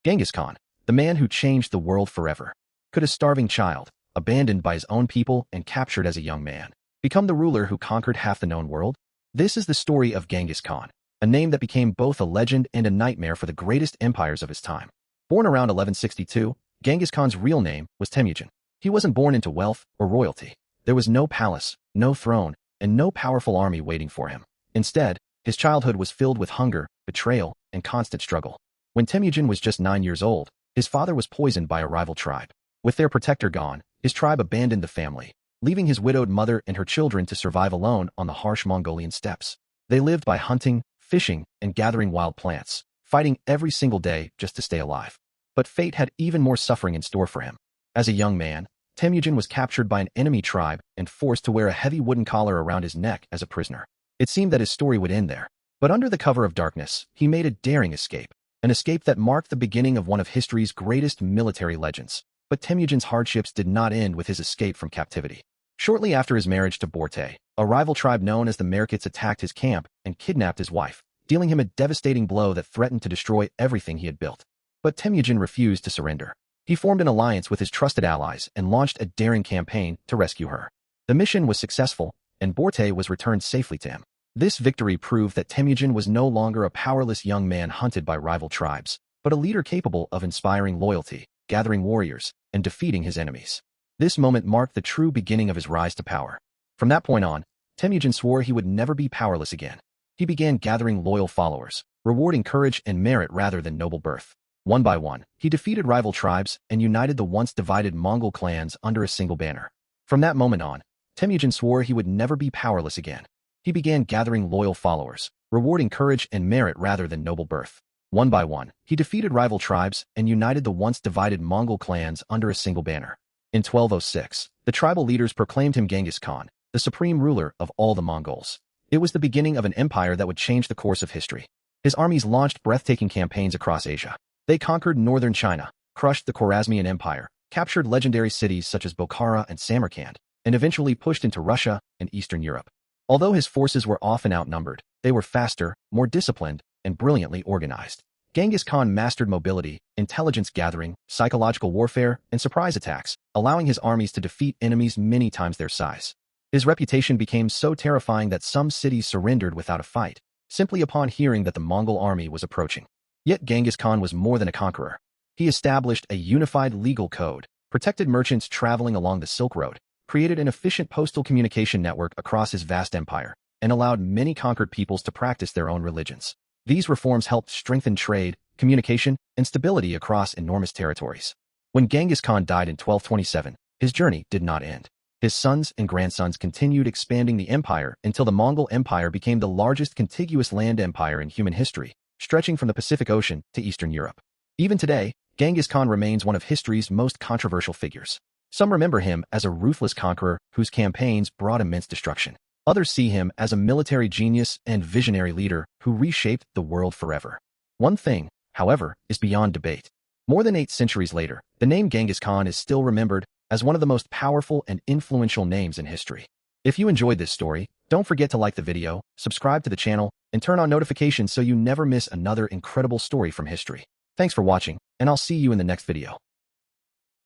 Genghis Khan, the man who changed the world forever. Could a starving child, abandoned by his own people and captured as a young man, become the ruler who conquered half the known world? This is the story of Genghis Khan, a name that became both a legend and a nightmare for the greatest empires of his time. Born around 1162, Genghis Khan's real name was Temüjin. He wasn't born into wealth or royalty. There was no palace, no throne, and no powerful army waiting for him. Instead, his childhood was filled with hunger, betrayal, and constant struggle. When Temüjin was just 9 years old, his father was poisoned by a rival tribe. With their protector gone, his tribe abandoned the family, leaving his widowed mother and her children to survive alone on the harsh Mongolian steppes. They lived by hunting, fishing, and gathering wild plants, fighting every single day just to stay alive. But fate had even more suffering in store for him. As a young man, Temüjin was captured by an enemy tribe and forced to wear a heavy wooden collar around his neck as a prisoner. It seemed that his story would end there. But under the cover of darkness, he made a daring escape. An escape that marked the beginning of one of history's greatest military legends. But Temüjin's hardships did not end with his escape from captivity. Shortly after his marriage to Borte, a rival tribe known as the Merkits attacked his camp and kidnapped his wife, dealing him a devastating blow that threatened to destroy everything he had built. But Temüjin refused to surrender. He formed an alliance with his trusted allies and launched a daring campaign to rescue her. The mission was successful, and Borte was returned safely to him. This victory proved that Temüjin was no longer a powerless young man hunted by rival tribes, but a leader capable of inspiring loyalty, gathering warriors, and defeating his enemies. This moment marked the true beginning of his rise to power. From that point on, Temüjin swore he would never be powerless again. He began gathering loyal followers, rewarding courage and merit rather than noble birth. One by one, he defeated rival tribes and united the once divided Mongol clans under a single banner. From that moment on, Temüjin swore he would never be powerless again. He began gathering loyal followers, rewarding courage and merit rather than noble birth. One by one, he defeated rival tribes and united the once divided Mongol clans under a single banner. In 1206, the tribal leaders proclaimed him Genghis Khan, the supreme ruler of all the Mongols. It was the beginning of an empire that would change the course of history. His armies launched breathtaking campaigns across Asia. They conquered northern China, crushed the Khwarezmian Empire, captured legendary cities such as Bokhara and Samarkand, and eventually pushed into Russia and Eastern Europe. Although his forces were often outnumbered, they were faster, more disciplined, and brilliantly organized. Genghis Khan mastered mobility, intelligence gathering, psychological warfare, and surprise attacks, allowing his armies to defeat enemies many times their size. His reputation became so terrifying that some cities surrendered without a fight, simply upon hearing that the Mongol army was approaching. Yet Genghis Khan was more than a conqueror. He established a unified legal code, protected merchants traveling along the Silk Road, created an efficient postal communication network across his vast empire, and allowed many conquered peoples to practice their own religions. These reforms helped strengthen trade, communication, and stability across enormous territories. When Genghis Khan died in 1227, his journey did not end. His sons and grandsons continued expanding the empire until the Mongol Empire became the largest contiguous land empire in human history, stretching from the Pacific Ocean to Eastern Europe. Even today, Genghis Khan remains one of history's most controversial figures. Some remember him as a ruthless conqueror whose campaigns brought immense destruction. Others see him as a military genius and visionary leader who reshaped the world forever. One thing, however, is beyond debate. More than 8 centuries later, the name Genghis Khan is still remembered as one of the most powerful and influential names in history. If you enjoyed this story, don't forget to like the video, subscribe to the channel, and turn on notifications so you never miss another incredible story from history. Thanks for watching, and I'll see you in the next video.